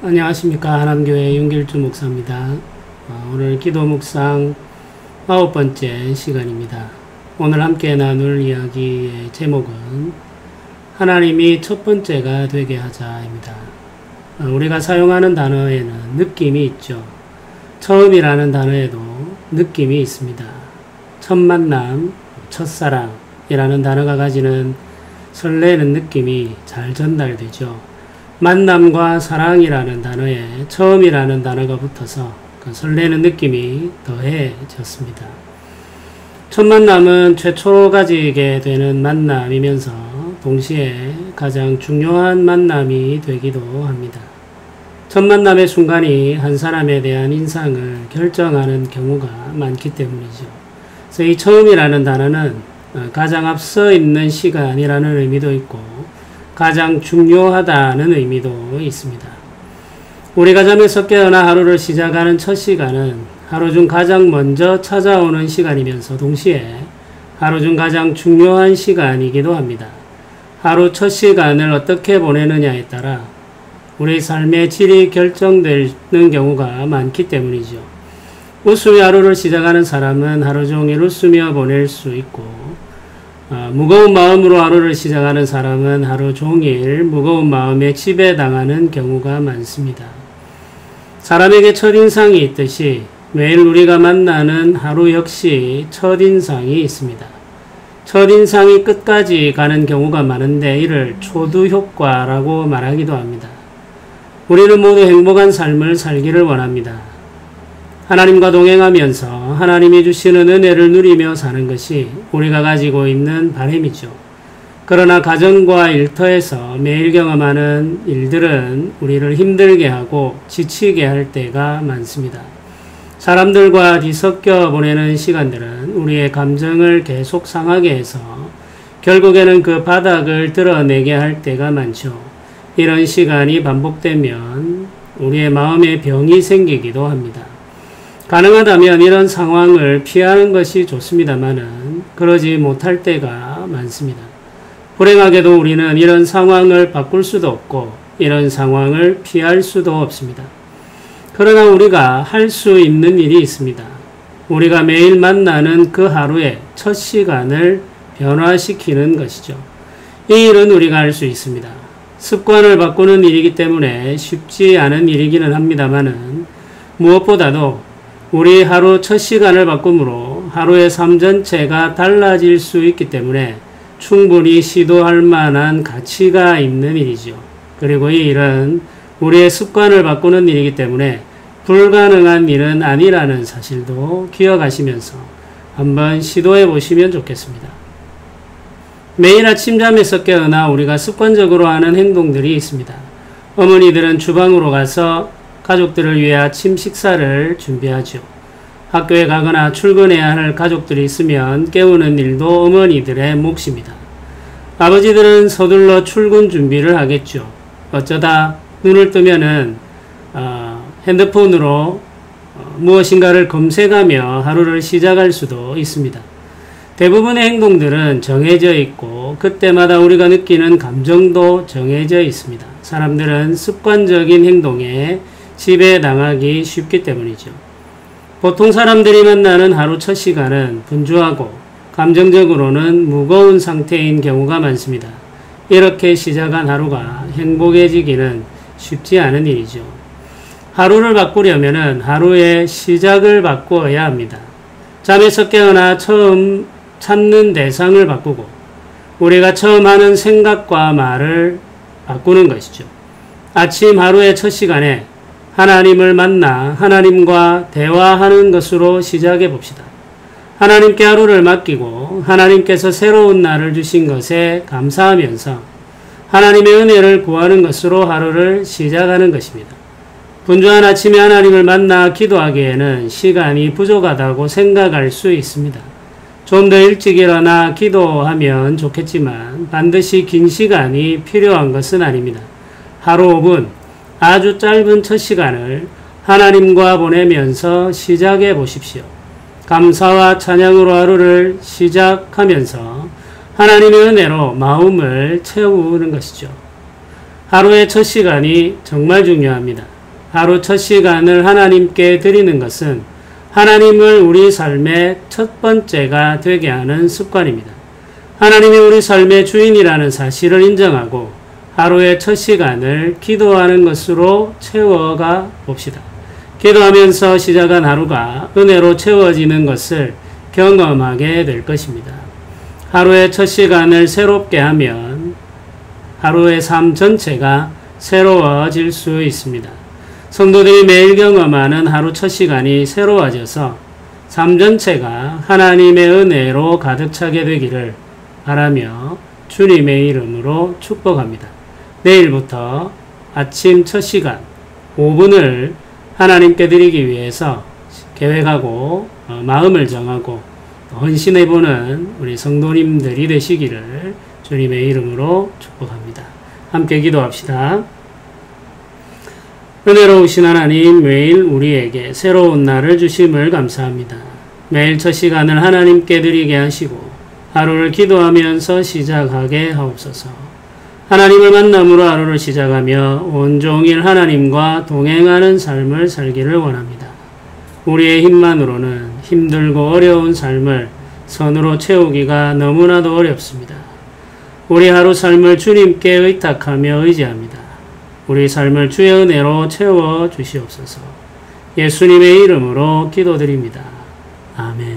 안녕하십니까. 하남교회 윤길주 목사입니다. 오늘 기도 묵상 9번째 시간입니다. 오늘 함께 나눌 이야기의 제목은 하나님이 첫 번째가 되게 하자입니다. 우리가 사용하는 단어에는 느낌이 있죠. 처음이라는 단어에도 느낌이 있습니다. 첫 만남, 첫사랑이라는 단어가 가지는 설레는 느낌이 잘 전달되죠. 만남과 사랑이라는 단어에 처음이라는 단어가 붙어서 그 설레는 느낌이 더해졌습니다. 첫 만남은 최초로 가지게 되는 만남이면서 동시에 가장 중요한 만남이 되기도 합니다. 첫 만남의 순간이 한 사람에 대한 인상을 결정하는 경우가 많기 때문이죠. 그래서 이 처음이라는 단어는 가장 앞서 있는 시간이라는 의미도 있고 가장 중요하다는 의미도 있습니다. 우리가 잠에서 깨어나 하루를 시작하는 첫 시간은 하루 중 가장 먼저 찾아오는 시간이면서 동시에 하루 중 가장 중요한 시간이기도 합니다. 하루 첫 시간을 어떻게 보내느냐에 따라 우리 삶의 질이 결정되는 경우가 많기 때문이죠. 웃으며 하루를 시작하는 사람은 하루 종일 웃으며 보낼 수 있고 무거운 마음으로 하루를 시작하는 사람은 하루 종일 무거운 마음에 지배당하는 경우가 많습니다. 사람에게 첫인상이 있듯이 매일 우리가 만나는 하루 역시 첫인상이 있습니다. 첫인상이 끝까지 가는 경우가 많은데 이를 초두효과라고 말하기도 합니다. 우리는 모두 행복한 삶을 살기를 원합니다. 하나님과 동행하면서 하나님이 주시는 은혜를 누리며 사는 것이 우리가 가지고 있는 바람이죠. 그러나 가정과 일터에서 매일 경험하는 일들은 우리를 힘들게 하고 지치게 할 때가 많습니다. 사람들과 뒤섞여 보내는 시간들은 우리의 감정을 계속 상하게 해서 결국에는 그 바닥을 드러내게 할 때가 많죠. 이런 시간이 반복되면 우리의 마음에 병이 생기기도 합니다. 가능하다면 이런 상황을 피하는 것이 좋습니다만은 그러지 못할 때가 많습니다. 불행하게도 우리는 이런 상황을 바꿀 수도 없고 이런 상황을 피할 수도 없습니다. 그러나 우리가 할 수 있는 일이 있습니다. 우리가 매일 만나는 그 하루의 첫 시간을 변화시키는 것이죠. 이 일은 우리가 할 수 있습니다. 습관을 바꾸는 일이기 때문에 쉽지 않은 일이기는 합니다만은 무엇보다도 우리 하루 첫 시간을 바꿈으로 하루의 삶 전체가 달라질 수 있기 때문에 충분히 시도할 만한 가치가 있는 일이죠. 그리고 이 일은 우리의 습관을 바꾸는 일이기 때문에 불가능한 일은 아니라는 사실도 기억하시면서 한번 시도해 보시면 좋겠습니다. 매일 아침 잠에서 깨어나 우리가 습관적으로 하는 행동들이 있습니다. 어머니들은 주방으로 가서 가족들을 위해 아침 식사를 준비하죠. 학교에 가거나 출근해야 할 가족들이 있으면 깨우는 일도 어머니들의 몫입니다. 아버지들은 서둘러 출근 준비를 하겠죠. 어쩌다 눈을 뜨면은 핸드폰으로 무엇인가를 검색하며 하루를 시작할 수도 있습니다. 대부분의 행동들은 정해져 있고 그때마다 우리가 느끼는 감정도 정해져 있습니다. 사람들은 습관적인 행동에 지배당하기 쉽기 때문이죠. 보통 사람들이 만나는 하루 첫 시간은 분주하고 감정적으로는 무거운 상태인 경우가 많습니다. 이렇게 시작한 하루가 행복해지기는 쉽지 않은 일이죠. 하루를 바꾸려면 하루의 시작을 바꾸어야 합니다. 잠에서 깨어나 처음 찾는 대상을 바꾸고 우리가 처음 하는 생각과 말을 바꾸는 것이죠. 아침 하루의 첫 시간에 하나님을 만나 하나님과 대화하는 것으로 시작해 봅시다. 하나님께 하루를 맡기고 하나님께서 새로운 날을 주신 것에 감사하면서 하나님의 은혜를 구하는 것으로 하루를 시작하는 것입니다. 분주한 아침에 하나님을 만나 기도하기에는 시간이 부족하다고 생각할 수 있습니다. 좀 더 일찍 일어나 기도하면 좋겠지만 반드시 긴 시간이 필요한 것은 아닙니다. 하루 5분, 아주 짧은 첫 시간을 하나님과 보내면서 시작해 보십시오. 감사와 찬양으로 하루를 시작하면서 하나님의 은혜로 마음을 채우는 것이죠. 하루의 첫 시간이 정말 중요합니다. 하루 첫 시간을 하나님께 드리는 것은 하나님을 우리 삶의 첫 번째가 되게 하는 습관입니다. 하나님이 우리 삶의 주인이라는 사실을 인정하고 하루의 첫 시간을 기도하는 것으로 채워가 봅시다. 기도하면서 시작한 하루가 은혜로 채워지는 것을 경험하게 될 것입니다. 하루의 첫 시간을 새롭게 하면 하루의 삶 전체가 새로워질 수 있습니다. 성도들이 매일 경험하는 하루 첫 시간이 새로워져서 삶 전체가 하나님의 은혜로 가득 차게 되기를 바라며 주님의 이름으로 축복합니다. 내일부터 아침 첫 시간 5분을 하나님께 드리기 위해서 계획하고 마음을 정하고 헌신해보는 우리 성도님들이 되시기를 주님의 이름으로 축복합니다. 함께 기도합시다. 은혜로우신 하나님, 매일 우리에게 새로운 날을 주심을 감사합니다. 매일 첫 시간을 하나님께 드리게 하시고 하루를 기도하면서 시작하게 하옵소서. 하나님을 만남으로 하루를 시작하며 온종일 하나님과 동행하는 삶을 살기를 원합니다. 우리의 힘만으로는 힘들고 어려운 삶을 선으로 채우기가 너무나도 어렵습니다. 우리 하루 삶을 주님께 의탁하며 의지합니다. 우리 삶을 주의 은혜로 채워 주시옵소서. 예수님의 이름으로 기도드립니다. 아멘.